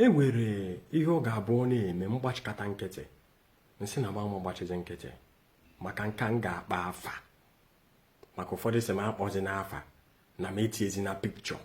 nwere ihe ọ ga-abụ na-eme mgbachikata nkịtị nsị na gbama gbachizi nkịtị maka nka m ga-akpa afa maka ụfọdụ sị m akpọzi n'afa na m etiezi na pikchọ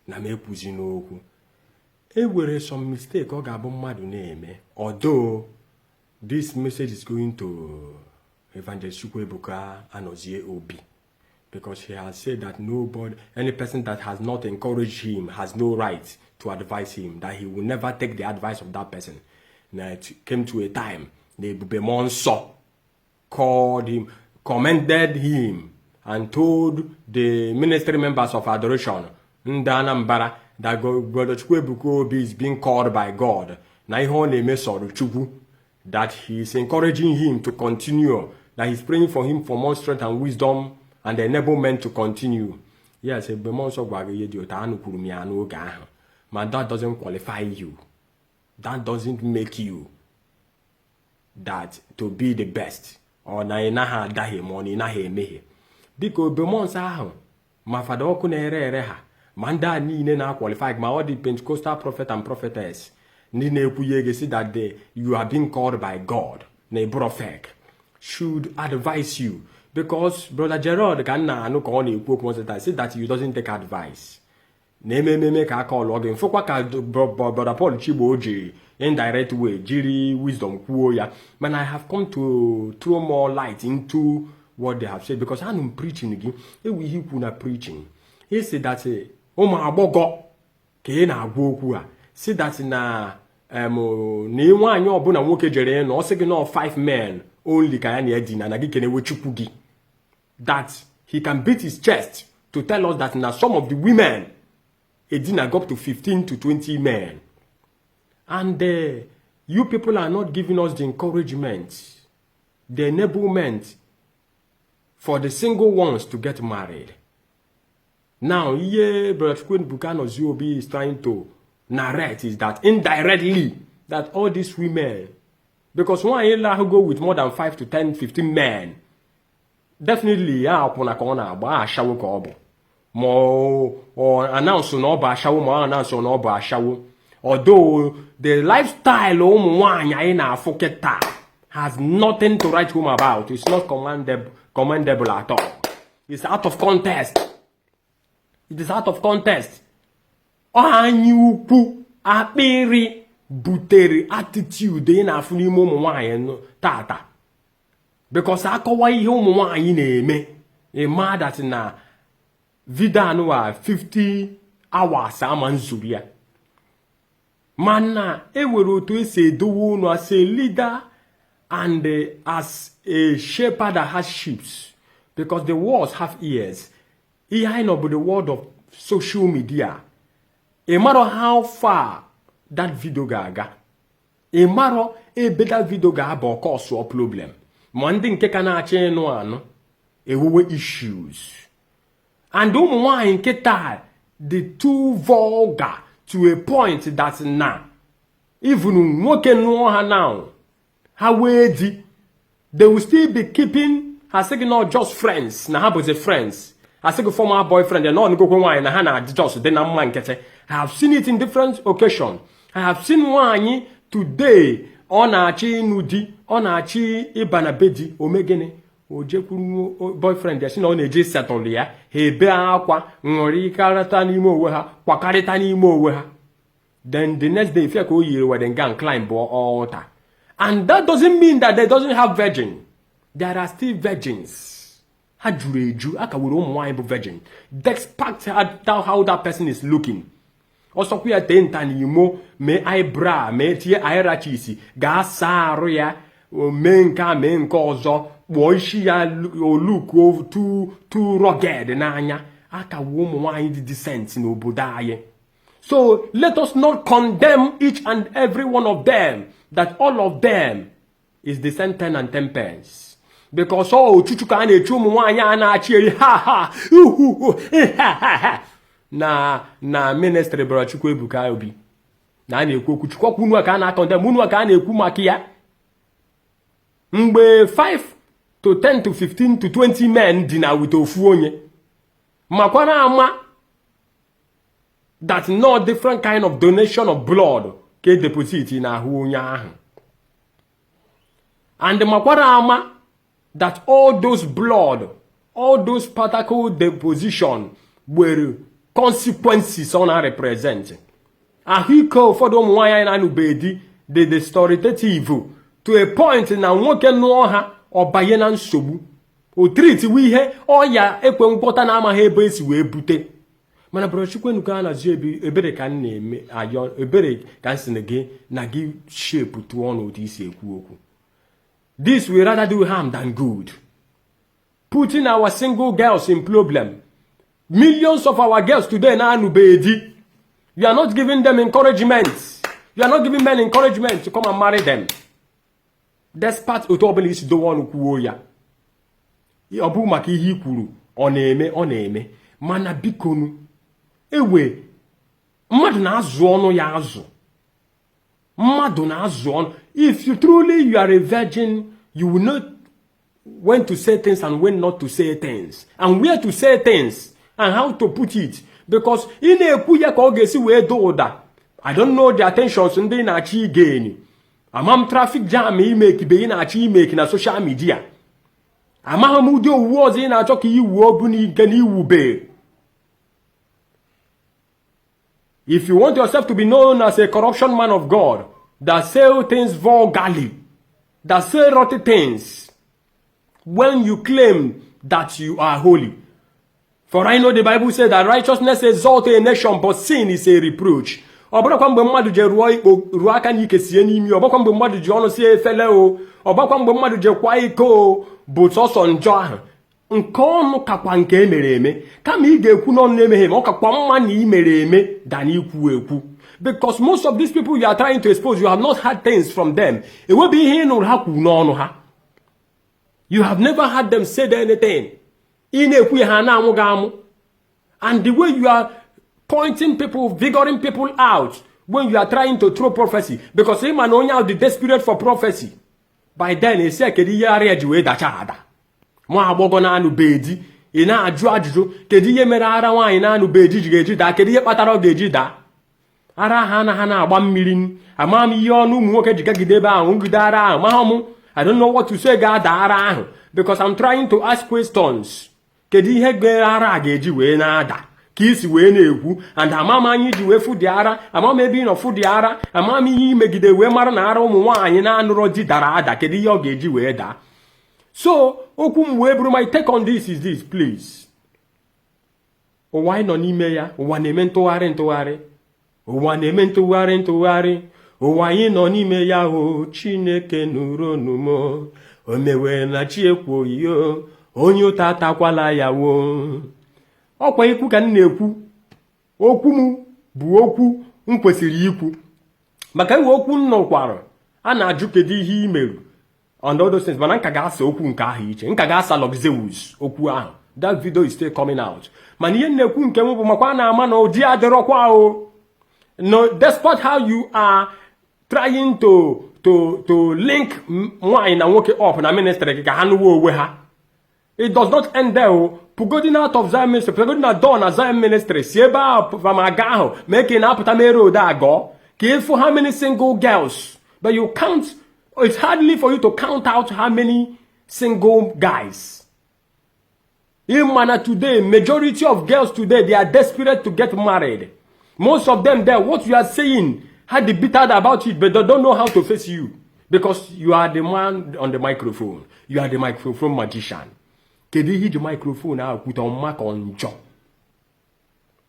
na m ekwuzi n'okwu nwere some mistake ọ ga-abụ mmadụ na-eme although this message is going to Evangelist Ebuka Obi because he has said that any person that has not encouraged him has no right to advise him, that he will never take the advice of that person. Now it came to a time the Monso called him, commended him, and told the ministry members of adoration Ndanambara that Ebuka Obi is being called by God. That he is encouraging him to continue, that he's praying for him for more strength and wisdom and the enablement to continue. Yes, but that doesn't qualify you. That doesn't make you that to be the best. Or na inaha dahi mo ni inaha emehe. Because bemonsa ahụ ma fada ọkụ na-ere ha ma ndị a niile na qualify ma all the Pentecostal prophet and prophetess ndị na-ekwuye gị that you are being called by God na prophet should advise you. Because Brother Gerald can na ka ọ na-ekwu okwu say that you doesn't take advice. Na-ememe ka aka ọlụ gị mfụkwa ka Brother Paul Chigbo ji indirect way jiri wisdom kwuo ya. Man, I have come to throw more light into what they have said because I'm preaching gị ewu ihe ikwu na preaching. He said that ụmụ agbọghọ ka ị na-agwa okwu a si that na nwaanyị ọbụla nwoke jere na ọ sị gị na 5 men only ka ya na-edina na gị kenewe chukwu gị. That he can beat his chest to tell us that now some of the women edina go up to 15 to 20 men. And you people are not giving us the encouragement, the enablement for the single ones to get married. Now, Brother Ebuka Obi is trying to narrate is that indirectly that all these women, because one who go with more than 5 to 10, 15 men, definitely more announce no ba shawo more announce no ba shawo. Although the lifestyle has nothing to write home about. It's not commendable at all. It's out of context. It is out of context. Anyuku apiri butere attitude in afuni ụmụ tata. Because akowa ihe ụmụ nwanyị na-eme ema that na vida anụwa 50 hours ama nzuru ya. Mana ewere otu esi edowe unu as a leader and as a shepherd that has sheep. Because the words have ears. Ihe anyị nọ bụ the word of social media. No matter how far that video ga-aga, no matter ebe that video ga-aba cause or problem, ma ndị nke ka na-achọ ịnụ anụ ewuwe issues. And ụmụ nwanyị nke taa the too vulgar to a point that na even nwoke nụọ ha now ha wee di, they will still be keeping ha sị gị not just friends na ha bụzi friends. I say former boyfriend and non go wine and Hannah just then I'm man get. I have seen it in different occasions. I have seen one today on a chi nudi, on a chi ibanabedi, omegene, ojeku boyfriend, there's no j settle ya, he bear aqua, nori karatani moha, wakaritani moha. Then the next day, if you go you where then gang climb altar. And that doesn't mean that they doesn't have virgin. There are still virgins. Virgin. Despite how that person is looking. Also, we are tentanimo, me eyebrow, me tie airachisi, gasa roya, menka menkozo, boishia look over too rugged nanya, aka woman wine the descent in obudaye. So let us not condemn each and every one of them, that all of them is the same 10 and 10 pence. Because chuchuka na-echu nwanya na-achị eri ha na ministry Brother Ebuka Obi na na-ekwu okwu chukwu unu aka na-akọndem unu aka na-ekwu maka ya mgbe 5 to 10 to 15 to 20 men dị na with ofu onye makwana ama that no different kind of donation of blood ke deposit na ahụ onye ahụ. And makwara ama that all those blood, all those particle deposition were consequences on our represent. Ahụike ụfọdụ ụmụ nwaanyị na-anụbeghị di the restorative to a point na nwoke nụọ ha ọbanye na nsogbu o treat wi ihe ọya ekwe ngwọta na amaghị ebe esi wee bute. Mana bro Chukwenuka na-azụ ebere ka m na-eme ayọ ebere ka m sị gị na gị shape tụọ n'otu isi ekwu okwu. This will rather do harm than good. Putting our single girls in problem. Millions of our girls today na anụbeghị. You are not giving them encouragement. You are not giving men encouragement to come and marry them. Despite otu ọbụla isi do ọnụ kwuo ya. Ọ bụ maka ihe i kwuru ọ na-eme mana bikonu ewe mmadụ na-azụ ọnụ ya azụ. Mmadụ na-azụ ọnụ. If you truly you are a virgin, you will know when to say things and when not to say things, and where to say things and how to put it. Because ị na-ekwu ya ka ọ ga-esi wee do ụda. I don't know the attentions ndị na-achị igeni. Amam traffic jam imeki be ị na-achị imeki na social media. Amaghị m ụdị owuwe ọzọ ị na-achọ ka iwu ọbụ n'ike n'iwube. If you want yourself to be known as a corruption man of God, that say things vulgarly, that say rotten things, when you claim that you are holy. For I know the Bible says that righteousness exalts a nation, but sin is a reproach. Ọbụrụkwa mgbe mmadụ je ruo aka n'ike sie n'imi, ọbụrụkwa mgbe mmadụ ji ọnụ sie efele o, ọbụrụkwa mgbe mmadụ je kwa iko o, bụ sọsọ njọ ahụ. Nke ọnụ kakwa nke emere eme, kama ị ga-ekwu n'ọnụ na-emeghe ma ọ kakwa mma na ị mere eme than ikwu ekwu. Because most of these people you are trying to expose, you have not heard things from them. Ewebi ihe nụrụ ha kwuru n'ọnụ ha. You have never heard them say anything. Ị na-ekwu ha na-amụ ga-amụ. And the way you are pointing people, vigoring people out when you are trying to throw prophecy, because him and only out the desperate for prophecy. By then, he said, "Kedi ye are eji wee dacha ada." Mo agbogo na anu beedi, ị na-ajụ ajụjụ, kedu ihe mere ara nwaanyị na anu beedi ji ga-eji daa, kedu ihe kpatara ọ ga-eji daa? Ara ha na-agba mmiri, ama m ihe ọnụ ụmụ nwoke ji gagide ebe ahụ, ngide ara ahụ, ma m, I don't know what to say ga-ada ara ahụ, because I'm trying to ask questions. Kedu ihe gbere ara ga-eji wee na-ada? Ka isi wee na-ekwu, and amam anyị ji wee fụ dị ara, amam ebe ị nọ fụ dị ara, amam ihe imegide wee mara na ara ụmụ nwaanyị na-anụrọ di dara ada, kedu ihe ọ ga-eji wee daa? So, okwu m wee bụrụ, my take on this is this, please. Ụwa anyị nọ n'ime ya, ụwa na-eme ntụgharị. Ụwa na-eme ntụgharị. Ụwa anyị nọ n'ime ya, o Chineke nụrụ ọnụmọ, o mewe na chi ekwo yo, onye ụta atakwala ya wo. Ọkwa ikwu ka m na-ekwu. Okwu m bụ okwu m kwesịrị ikwu. Maka iwe okwu m nọkwara, a na-ajụ kedu ihe i merụ. On all those things, mana nka ga-asa okwu nke ahụ iche. Nka ga-asa Luxeus okwu ahụ. That video is still coming out. Mana ihe na-ekwu nke m bụ makwa na-ama na ụdị adịrọkwa o. No, despite how you are trying to link nwaanyị na nwoke up na ministry gị ka ha nụwa onwe ha. It does not end there. Pugodin out of Zion ministry, pugodin na door na Zion ministry, si ebe ahụ famaga ahụ, mee ka ị na-apụta mere ode agọ, ka ịfụ how many single girls, but you count, it's hardly for you to count out how many single guys. In manner today, majority of girls today, they are desperate to get married. Most of them there, what you are saying, had the bittered about it, but they don't know how to face you. Because you are the man on the microphone. You are the microphone magician. Kedu ihe ji microphone ahụ kwuta ọmaka njọ?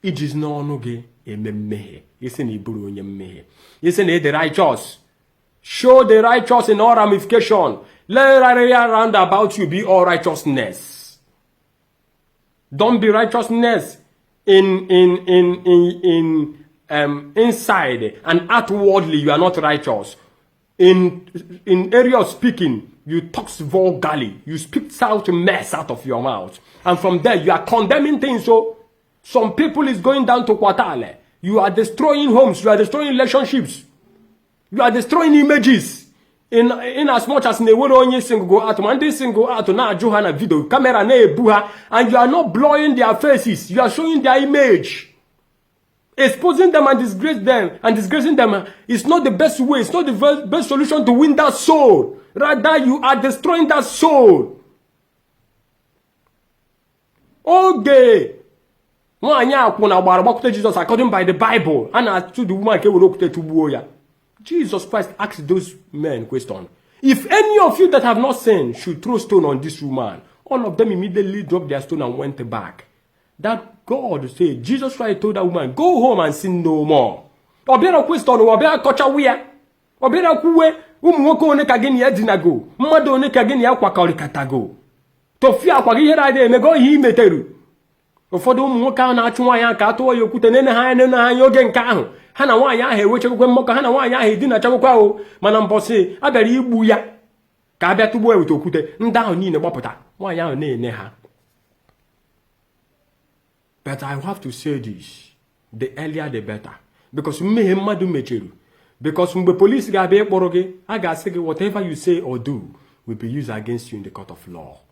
Ijiz n'ọnụ gị eme mmehie. Isi na iburu onye mmehie. Isi na the righteous. Show the righteous in all ramification. Let around about you be all righteousness. Don't be righteousness inside and outwardly you are not righteous. In area of speaking, you talk vulgarly. You speak out mess out of your mouth. And from there, you are condemning things. So, some people is going down to Kwatale. You are destroying homes. You are destroying relationships. You are destroying images. In as much as Newero only single go out, one day single out na Johanna video, camera na ebuha, and you are not blurring their faces. You are showing their image. Exposing them and disgracing them is not the best way. It's not the best solution to win that soul. Rather, you are destroying that soul. Okay. Jesus according by the Bible. And to the woman Jesus Christ asked those men question. If any of you that have not sinned should throw stone on this woman, all of them immediately dropped their stone and went back. That God said, Jesus Christ told that woman, go home and sin no more. Obiara question, obiara kocha wia. Obiara kuwe, umwoko one kageni ya dinago. Mmado one kageni ya kwakori katago. Tofia kwa gihera de mego yi meteru. Ụfọdụ ụmụ nwoke ahụ na-achụ nwaanyị aka atụọ ya okwute nene ha anya oge nke ahụ ha na nwaanyị ahụ ewechekwe mmọkọ ha na nwaanyị ahụ edinachakwa ahụ mana mbọsị a bịara igbu ya ka a bịa tụgbuo ewete okwute ndị ahụ niile gbapụta nwaanyị ahụ na-ene ha. But I have to say this, the earlier the better, because mmehie mmadụ mecheru, because mgbe polisi ga-abịa ịkpọrọ gị a ga-asị gị whatever you say or do will be used against you in the court of law.